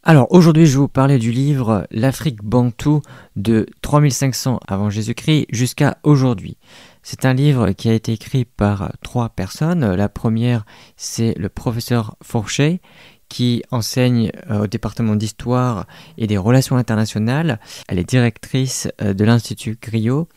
Alors aujourd'hui, je vais vous parler du livre L'Afrique bantoue de 3500 avant Jésus-Christ jusqu'à aujourd'hui. C'est un livre qui a été écrit par trois personnes. La première, c'est le professeur Fourchet, qui enseigne au département d'histoire et des relations internationales. Elle est directrice de l'Institut Griot.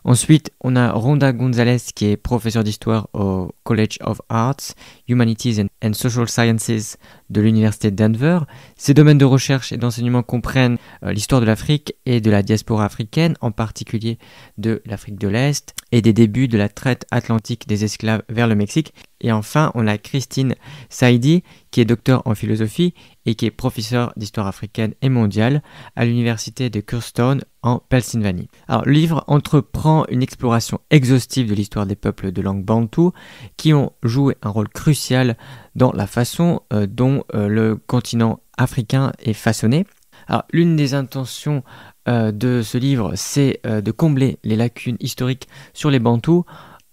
Ensuite, on a Rhonda Gonzalez qui est professeure d'histoire au College of Arts, Humanities and Social Sciences de l'Université de Denver. Ses domaines de recherche et d'enseignement comprennent l'histoire de l'Afrique et de la diaspora africaine, en particulier de l'Afrique de l'Est et des débuts de la traite atlantique des esclaves vers le Mexique. Et enfin, on a Christine Saidi qui est docteur en philosophie et qui est professeure d'histoire africaine et mondiale à l'université de Kurztown en Pennsylvanie. Alors, le livre entreprend une exploration exhaustive de l'histoire des peuples de langue bantoue qui ont joué un rôle crucial dans la façon dont le continent africain est façonné. Alors, l'une des intentions de ce livre, c'est de combler les lacunes historiques sur les bantous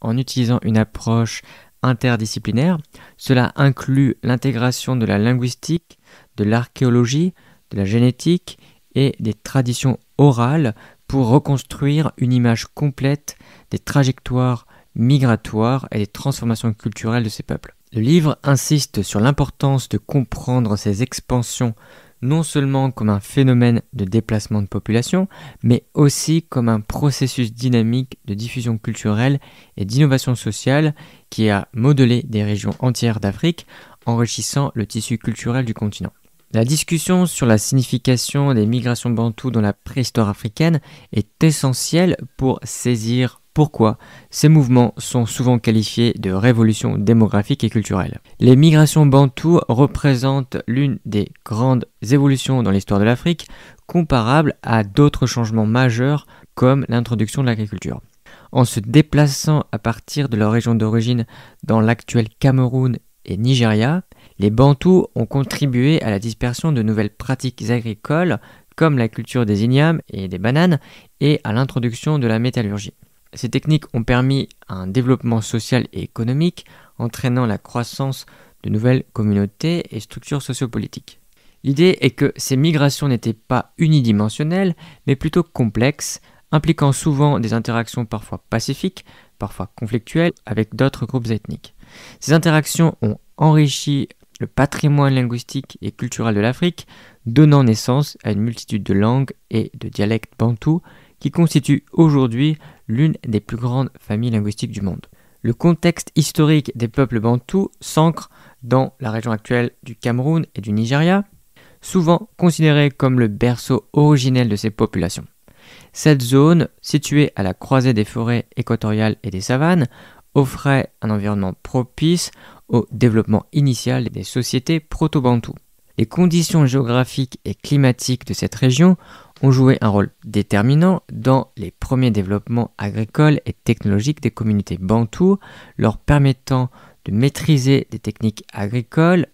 en utilisant une approche interdisciplinaire. Cela inclut l'intégration de la linguistique, de l'archéologie, de la génétique et des traditions orales pour reconstruire une image complète des trajectoires migratoires et des transformations culturelles de ces peuples. Le livre insiste sur l'importance de comprendre ces expansions non seulement comme un phénomène de déplacement de population, mais aussi comme un processus dynamique de diffusion culturelle et d'innovation sociale qui a modelé des régions entières d'Afrique, enrichissant le tissu culturel du continent. La discussion sur la signification des migrations bantoues dans la préhistoire africaine est essentielle pour saisir pourquoi ces mouvements sont souvent qualifiés de révolutions démographiques et culturelles. Les migrations bantoues représentent l'une des grandes évolutions dans l'histoire de l'Afrique, comparable à d'autres changements majeurs comme l'introduction de l'agriculture. En se déplaçant à partir de leur région d'origine dans l'actuel Cameroun et Nigeria, les Bantous ont contribué à la dispersion de nouvelles pratiques agricoles comme la culture des ignames et des bananes et à l'introduction de la métallurgie. Ces techniques ont permis un développement social et économique, entraînant la croissance de nouvelles communautés et structures sociopolitiques. L'idée est que ces migrations n'étaient pas unidimensionnelles, mais plutôt complexes, impliquant souvent des interactions parfois pacifiques, parfois conflictuelles, avec d'autres groupes ethniques. Ces interactions ont enrichi le patrimoine linguistique et culturel de l'Afrique, donnant naissance à une multitude de langues et de dialectes bantous qui constituent aujourd'hui l'une des plus grandes familles linguistiques du monde. Le contexte historique des peuples bantous s'ancre dans la région actuelle du Cameroun et du Nigeria, souvent considérée comme le berceau originel de ces populations. Cette zone, située à la croisée des forêts équatoriales et des savanes, offrait un environnement propice au développement initial des sociétés proto-bantoues. Les conditions géographiques et climatiques de cette région ont joué un rôle déterminant dans les premiers développements agricoles et technologiques des communautés bantoues, leur permettant de maîtriser des techniques agricoles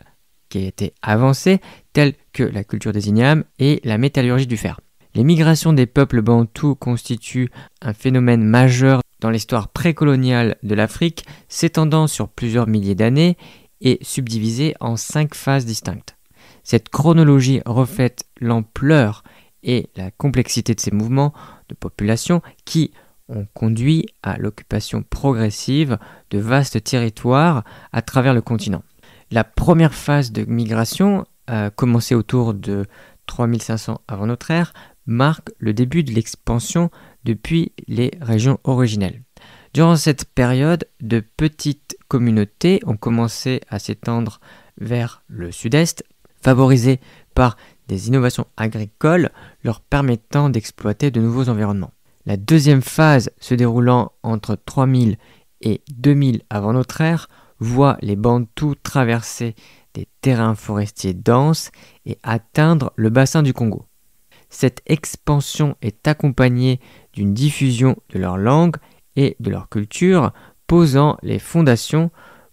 qui étaient avancées, telles que la culture des ignames et la métallurgie du fer. Les migrations des peuples bantous constituent un phénomène majeur dans l'histoire précoloniale de l'Afrique, s'étendant sur plusieurs milliers d'années et subdivisée en 5 phases distinctes. Cette chronologie reflète l'ampleur et la complexité de ces mouvements de population qui ont conduit à l'occupation progressive de vastes territoires à travers le continent. La première phase de migration, commencée autour de 3500 avant notre ère, marque le début de l'expansion depuis les régions originelles. Durant cette période, de petites communautés ont commencé à s'étendre vers le sud-est, favorisées par des innovations agricoles leur permettant d'exploiter de nouveaux environnements. La deuxième phase, se déroulant entre 3000 et 2000 avant notre ère, voit les Bantous traverser des terrains forestiers denses et atteindre le bassin du Congo. Cette expansion est accompagnée d'une diffusion de leur langue et de leur culture, posant les fondations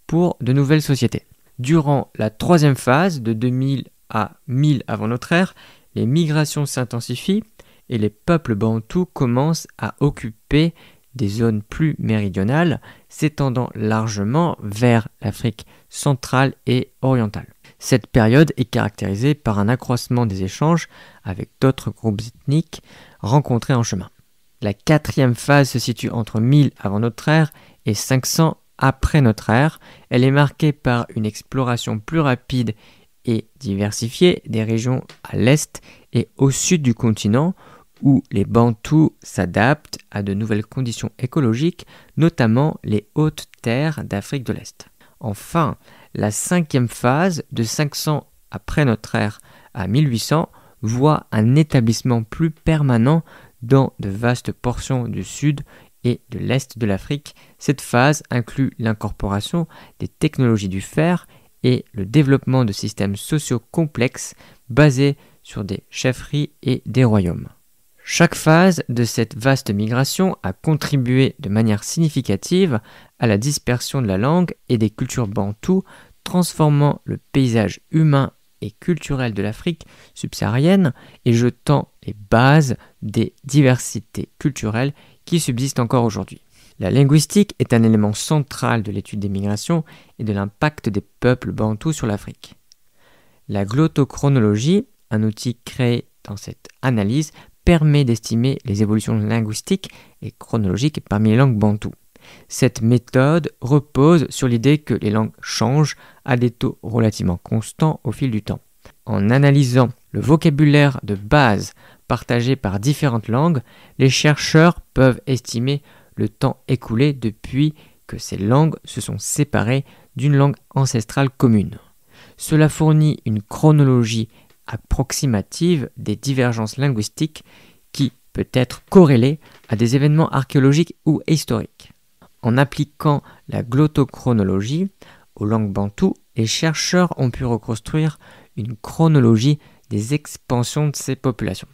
pour de nouvelles sociétés. Durant la troisième phase, de 2000 à 1000 avant notre ère, les migrations s'intensifient et les peuples bantous commencent à occuper des zones plus méridionales, s'étendant largement vers l'Afrique centrale et orientale. Cette période est caractérisée par un accroissement des échanges avec d'autres groupes ethniques rencontrés en chemin. La quatrième phase se situe entre 1000 avant notre ère et 500 après notre ère. Elle est marquée par une exploration plus rapide et diversifiée des régions à l'est et au sud du continent, où les Bantous s'adaptent à de nouvelles conditions écologiques, notamment les hautes terres d'Afrique de l'Est. Enfin, la cinquième phase, de 500 après notre ère à 1800, voit un établissement plus permanent dans de vastes portions du sud et de l'est de l'Afrique. Cette phase inclut l'incorporation des technologies du fer et le développement de systèmes sociaux complexes basés sur des chefferies et des royaumes. Chaque phase de cette vaste migration a contribué de manière significative à la dispersion de la langue et des cultures bantoues, transformant le paysage humain et culturel de l'Afrique subsaharienne et jetant les bases des diversités culturelles qui subsistent encore aujourd'hui. La linguistique est un élément central de l'étude des migrations et de l'impact des peuples bantous sur l'Afrique. La glottochronologie, un outil créé dans cette analyse, permet d'estimer les évolutions linguistiques et chronologiques parmi les langues bantoues. Cette méthode repose sur l'idée que les langues changent à des taux relativement constants au fil du temps. En analysant le vocabulaire de base partagé par différentes langues, les chercheurs peuvent estimer le temps écoulé depuis que ces langues se sont séparées d'une langue ancestrale commune. Cela fournit une chronologie approximative des divergences linguistiques qui peut être corrélée à des événements archéologiques ou historiques. En appliquant la glottochronologie aux langues bantoues, les chercheurs ont pu reconstruire une chronologie des expansions de ces populations.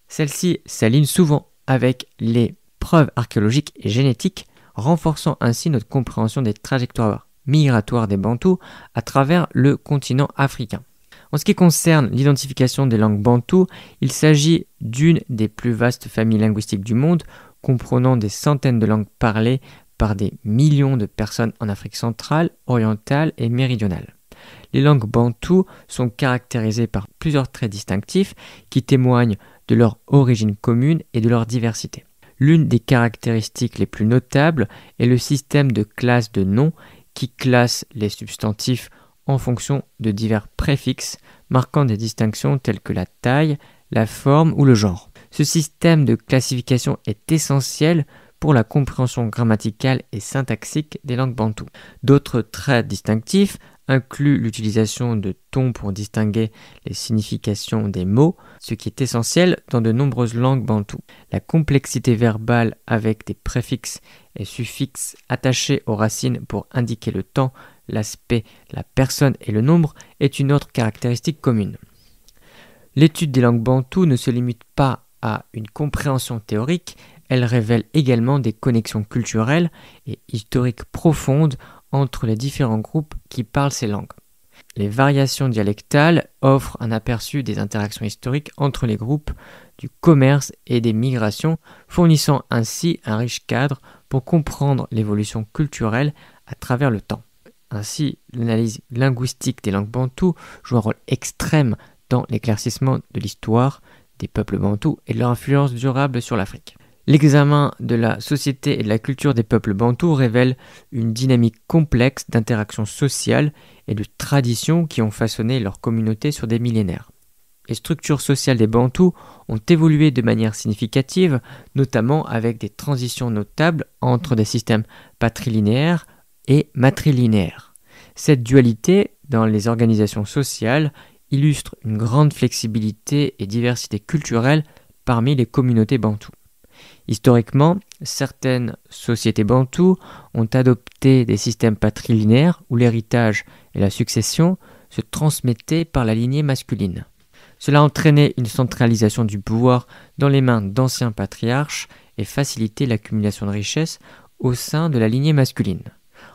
Celle-ci s'aligne souvent avec les preuves archéologiques et génétiques, renforçant ainsi notre compréhension des trajectoires migratoires des bantous à travers le continent africain. En ce qui concerne l'identification des langues bantoues, il s'agit d'une des plus vastes familles linguistiques du monde, comprenant des centaines de langues parlées par des millions de personnes en Afrique centrale, orientale et méridionale. Les langues bantoues sont caractérisées par plusieurs traits distinctifs qui témoignent de leur origine commune et de leur diversité. L'une des caractéristiques les plus notables est le système de classes de noms qui classe les substantifs en fonction de divers préfixes marquant des distinctions telles que la taille, la forme ou le genre. Ce système de classification est essentiel pour la compréhension grammaticale et syntaxique des langues bantoues. D'autres traits distinctifs incluent l'utilisation de tons pour distinguer les significations des mots, ce qui est essentiel dans de nombreuses langues bantoues. La complexité verbale avec des préfixes et suffixes attachés aux racines pour indiquer le temps, l'aspect, la personne et le nombre est une autre caractéristique commune. L'étude des langues bantoues ne se limite pas à une compréhension théorique, elle révèle également des connexions culturelles et historiques profondes entre les différents groupes qui parlent ces langues. Les variations dialectales offrent un aperçu des interactions historiques entre les groupes, du commerce et des migrations, fournissant ainsi un riche cadre pour comprendre l'évolution culturelle à travers le temps. Ainsi, l'analyse linguistique des langues bantoues joue un rôle extrême dans l'éclaircissement de l'histoire des peuples bantous et de leur influence durable sur l'Afrique. L'examen de la société et de la culture des peuples bantous révèle une dynamique complexe d'interactions sociales et de traditions qui ont façonné leur communauté sur des millénaires. Les structures sociales des bantous ont évolué de manière significative, notamment avec des transitions notables entre des systèmes patrilinéaires et matrilinéaires. Cette dualité dans les organisations sociales illustre une grande flexibilité et diversité culturelle parmi les communautés bantoues. Historiquement, certaines sociétés bantoues ont adopté des systèmes patrilinéaires où l'héritage et la succession se transmettaient par la lignée masculine. Cela entraînait une centralisation du pouvoir dans les mains d'anciens patriarches et facilitait l'accumulation de richesses au sein de la lignée masculine.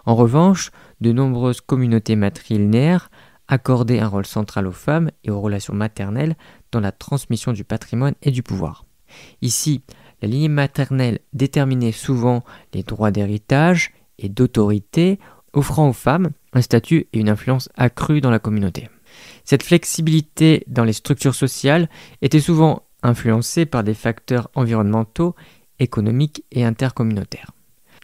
En revanche, de nombreuses communautés matrilinéaires accordaient un rôle central aux femmes et aux relations maternelles dans la transmission du patrimoine et du pouvoir. Ici, la lignée maternelle déterminait souvent les droits d'héritage et d'autorité, offrant aux femmes un statut et une influence accrue dans la communauté. Cette flexibilité dans les structures sociales était souvent influencée par des facteurs environnementaux, économiques et intercommunautaires.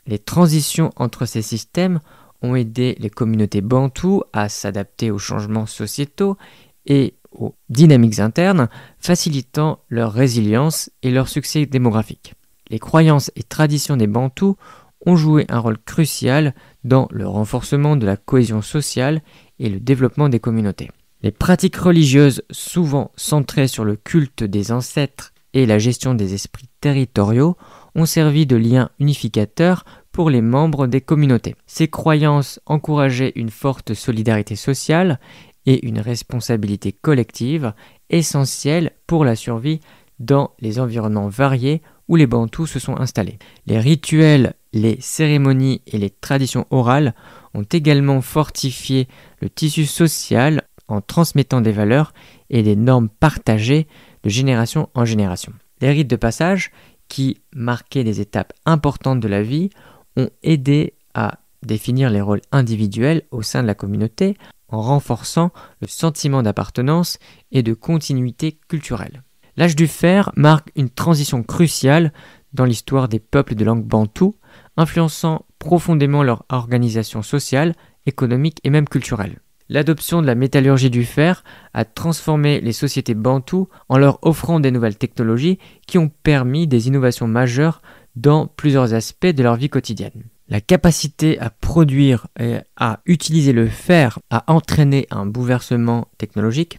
Les transitions entre ces systèmes ont aidé les communautés bantoues à s'adapter aux changements sociétaux et aux dynamiques internes, facilitant leur résilience et leur succès démographique. Les croyances et traditions des bantous ont joué un rôle crucial dans le renforcement de la cohésion sociale et le développement des communautés. Les pratiques religieuses, souvent centrées sur le culte des ancêtres et la gestion des esprits territoriaux, ont servi de lien unificateur pour les membres des communautés. Ces croyances encourageaient une forte solidarité sociale et une responsabilité collective essentielle pour la survie dans les environnements variés où les Bantous se sont installés. Les rituels, les cérémonies et les traditions orales ont également fortifié le tissu social en transmettant des valeurs et des normes partagées de génération en génération. Les rites de passage, qui marquaient des étapes importantes de la vie, ont aidé à définir les rôles individuels au sein de la communauté en renforçant le sentiment d'appartenance et de continuité culturelle. L'âge du fer marque une transition cruciale dans l'histoire des peuples de langue bantoue, influençant profondément leur organisation sociale, économique et même culturelle. L'adoption de la métallurgie du fer a transformé les sociétés bantoues en leur offrant des nouvelles technologies qui ont permis des innovations majeures dans plusieurs aspects de leur vie quotidienne. La capacité à produire et à utiliser le fer a entraîné un bouleversement technologique.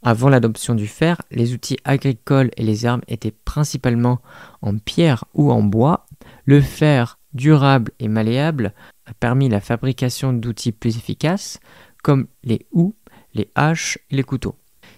Avant l'adoption du fer, les outils agricoles et les armes étaient principalement en pierre ou en bois. Le fer, durable et malléable, a permis la fabrication d'outils plus efficaces, comme les houes, les haches et les couteaux.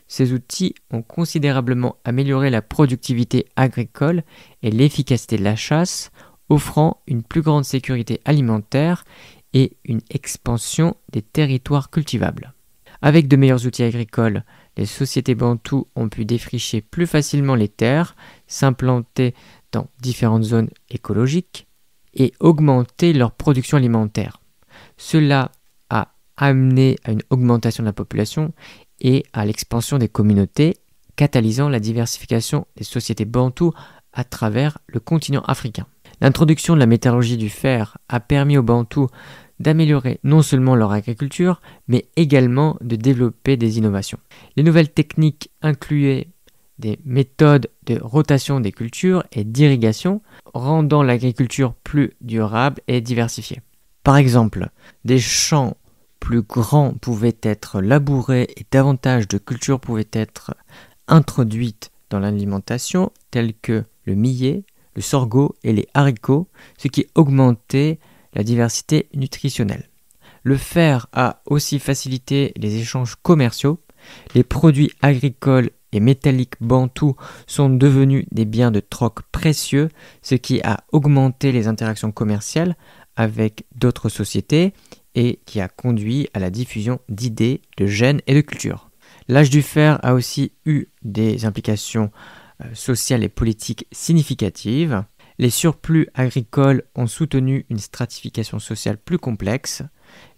Ces outils ont considérablement amélioré la productivité agricole et l'efficacité de la chasse, offrant une plus grande sécurité alimentaire et une expansion des territoires cultivables. Avec de meilleurs outils agricoles, les sociétés bantoues ont pu défricher plus facilement les terres, s'implanter dans différentes zones écologiques et augmenter leur production alimentaire. Cela a amené à une augmentation de la population et à l'expansion des communautés, catalysant la diversification des sociétés bantoues à travers le continent africain. L'introduction de la métallurgie du fer a permis aux Bantous d'améliorer non seulement leur agriculture, mais également de développer des innovations. Les nouvelles techniques incluaient des méthodes de rotation des cultures et d'irrigation, rendant l'agriculture plus durable et diversifiée. Par exemple, des champs plus grands pouvaient être labourés et davantage de cultures pouvaient être introduites dans l'alimentation, telles que le millet, le sorgho et les haricots, ce qui augmentait la diversité nutritionnelle. Le fer a aussi facilité les échanges commerciaux. Les produits agricoles et métalliques bantous sont devenus des biens de troc précieux, ce qui a augmenté les interactions commerciales avec d'autres sociétés et qui a conduit à la diffusion d'idées, de gènes et de cultures. L'âge du fer a aussi eu des implications sociales et politiques significatives. Les surplus agricoles ont soutenu une stratification sociale plus complexe.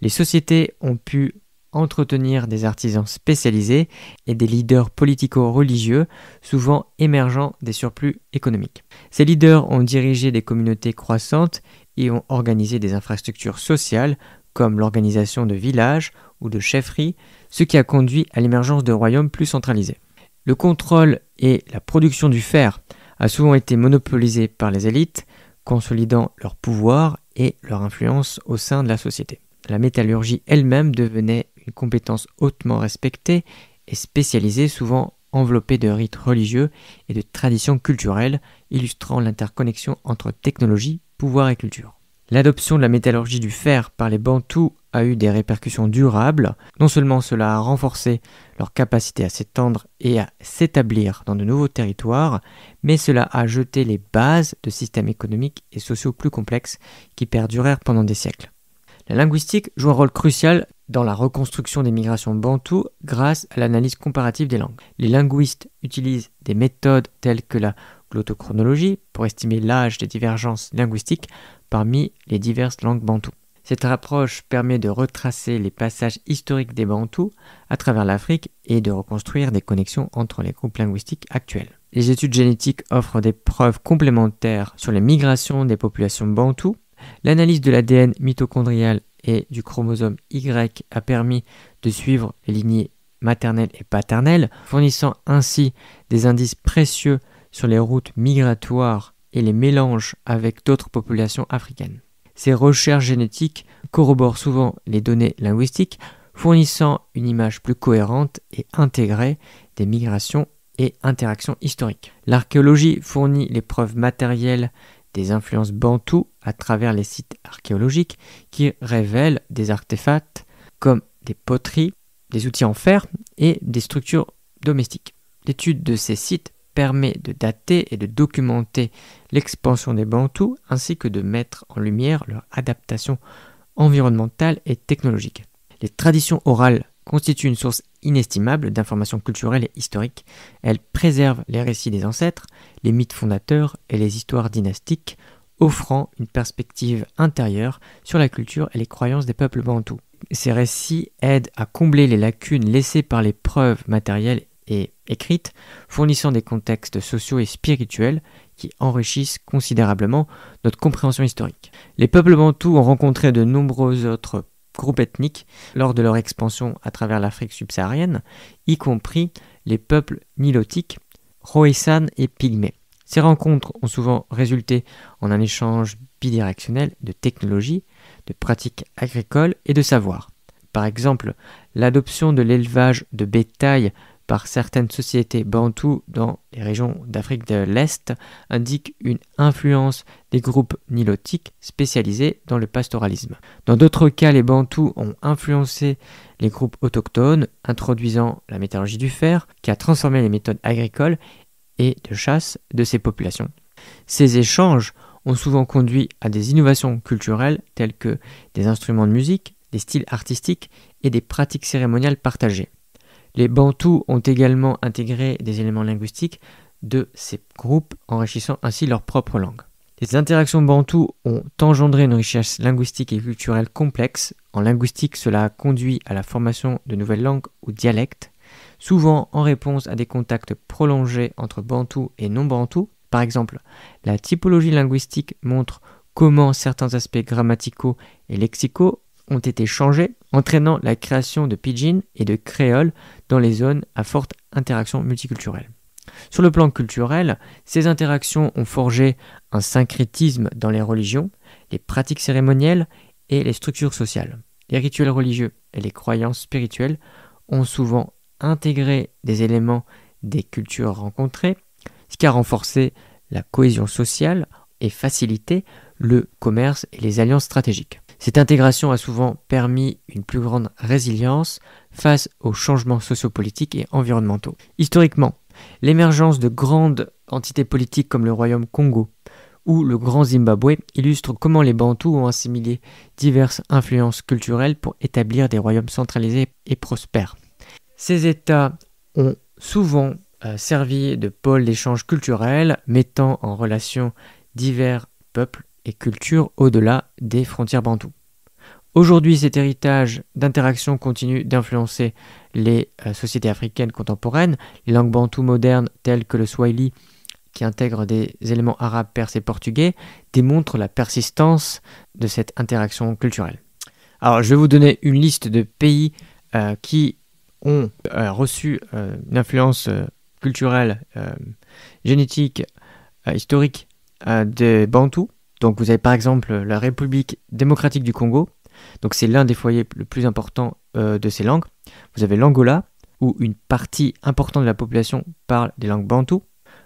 Les sociétés ont pu entretenir des artisans spécialisés et des leaders politico-religieux, souvent émergeant des surplus économiques. Ces leaders ont dirigé des communautés croissantes et ont organisé des infrastructures sociales comme l'organisation de villages ou de chefferies, ce qui a conduit à l'émergence de royaumes plus centralisés. Le contrôle et la production du fer a souvent été monopolisé par les élites, consolidant leur pouvoir et leur influence au sein de la société. La métallurgie elle-même devenait une compétence hautement respectée et spécialisée, souvent enveloppée de rites religieux et de traditions culturelles, illustrant l'interconnexion entre technologie, pouvoir et culture. L'adoption de la métallurgie du fer par les Bantous a eu des répercussions durables. Non seulement cela a renforcé leur capacité à s'étendre et à s'établir dans de nouveaux territoires, mais cela a jeté les bases de systèmes économiques et sociaux plus complexes qui perdurèrent pendant des siècles. La linguistique joue un rôle crucial dans la reconstruction des migrations bantoues grâce à l'analyse comparative des langues. Les linguistes utilisent des méthodes telles que la glottochronologie pour estimer l'âge des divergences linguistiques parmi les diverses langues bantoues. Cette approche permet de retracer les passages historiques des Bantous à travers l'Afrique et de reconstruire des connexions entre les groupes linguistiques actuels. Les études génétiques offrent des preuves complémentaires sur les migrations des populations bantoues. L'analyse de l'ADN mitochondrial et du chromosome Y a permis de suivre les lignées maternelles et paternelles, fournissant ainsi des indices précieux sur les routes migratoires et les mélanges avec d'autres populations africaines. Ces recherches génétiques corroborent souvent les données linguistiques, fournissant une image plus cohérente et intégrée des migrations et interactions historiques. L'archéologie fournit les preuves matérielles des influences bantoues à travers les sites archéologiques qui révèlent des artefacts comme des poteries, des outils en fer et des structures domestiques. L'étude de ces sites permet de dater et de documenter l'expansion des Bantous ainsi que de mettre en lumière leur adaptation environnementale et technologique. Les traditions orales constituent une source inestimable d'informations culturelles et historiques. Elles préservent les récits des ancêtres, les mythes fondateurs et les histoires dynastiques, offrant une perspective intérieure sur la culture et les croyances des peuples bantous. Ces récits aident à combler les lacunes laissées par les preuves matérielles et écrites, fournissant des contextes sociaux et spirituels qui enrichissent considérablement notre compréhension historique. Les peuples bantous ont rencontré de nombreux autres groupes ethniques lors de leur expansion à travers l'Afrique subsaharienne, y compris les peuples nilotiques, Khoisan et Pygmées. Ces rencontres ont souvent résulté en un échange bidirectionnel de technologies, de pratiques agricoles et de savoirs. Par exemple, l'adoption de l'élevage de bétail par certaines sociétés bantoues dans les régions d'Afrique de l'Est indique une influence des groupes nilotiques spécialisés dans le pastoralisme. Dans d'autres cas, les bantous ont influencé les groupes autochtones, introduisant la métallurgie du fer, qui a transformé les méthodes agricoles et de chasse de ces populations. Ces échanges ont souvent conduit à des innovations culturelles telles que des instruments de musique, des styles artistiques et des pratiques cérémoniales partagées. Les Bantous ont également intégré des éléments linguistiques de ces groupes, enrichissant ainsi leur propre langue. Les interactions bantoues ont engendré une richesse linguistique et culturelle complexe. En linguistique, cela a conduit à la formation de nouvelles langues ou dialectes, souvent en réponse à des contacts prolongés entre bantous et non-bantous. Par exemple, la typologie linguistique montre comment certains aspects grammaticaux et lexicaux ont été changés, entraînant la création de pidgin et de créole dans les zones à forte interaction multiculturelle. Sur le plan culturel, ces interactions ont forgé un syncrétisme dans les religions, les pratiques cérémonielles et les structures sociales. Les rituels religieux et les croyances spirituelles ont souvent intégré des éléments des cultures rencontrées, ce qui a renforcé la cohésion sociale et facilité le commerce et les alliances stratégiques. Cette intégration a souvent permis une plus grande résilience face aux changements sociopolitiques et environnementaux. Historiquement, l'émergence de grandes entités politiques comme le royaume Congo ou le Grand Zimbabwe illustre comment les Bantous ont assimilé diverses influences culturelles pour établir des royaumes centralisés et prospères. Ces États ont souvent servi de pôle d'échange culturel, mettant en relation divers peuples et cultures au-delà des frontières bantoues. Aujourd'hui, cet héritage d'interaction continue d'influencer les sociétés africaines contemporaines. Les langues bantoues modernes telles que le swahili, qui intègre des éléments arabes, perses et portugais, démontrent la persistance de cette interaction culturelle. Alors, je vais vous donner une liste de pays qui ont reçu une influence culturelle, génétique, historique des Bantous. Donc vous avez par exemple la République démocratique du Congo, donc c'est l'un des foyers le plus importants de ces langues. Vous avez l'Angola, où une partie importante de la population parle des langues bantoues.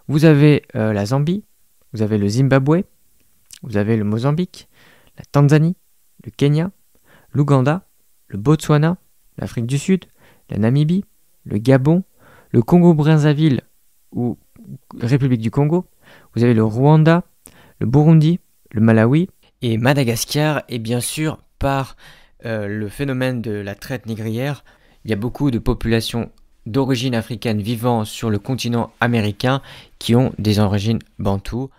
Vous avez la Zambie, vous avez le Zimbabwe, vous avez le Mozambique, la Tanzanie, le Kenya, l'Ouganda, le Botswana, l'Afrique du Sud, la Namibie, le Gabon, le Congo-Brazzaville ou République du Congo. Vous avez le Rwanda, le Burundi, le Malawi et Madagascar. Et bien sûr, par le phénomène de la traite négrière, il y a beaucoup de populations d'origine africaine vivant sur le continent américain qui ont des origines bantoues.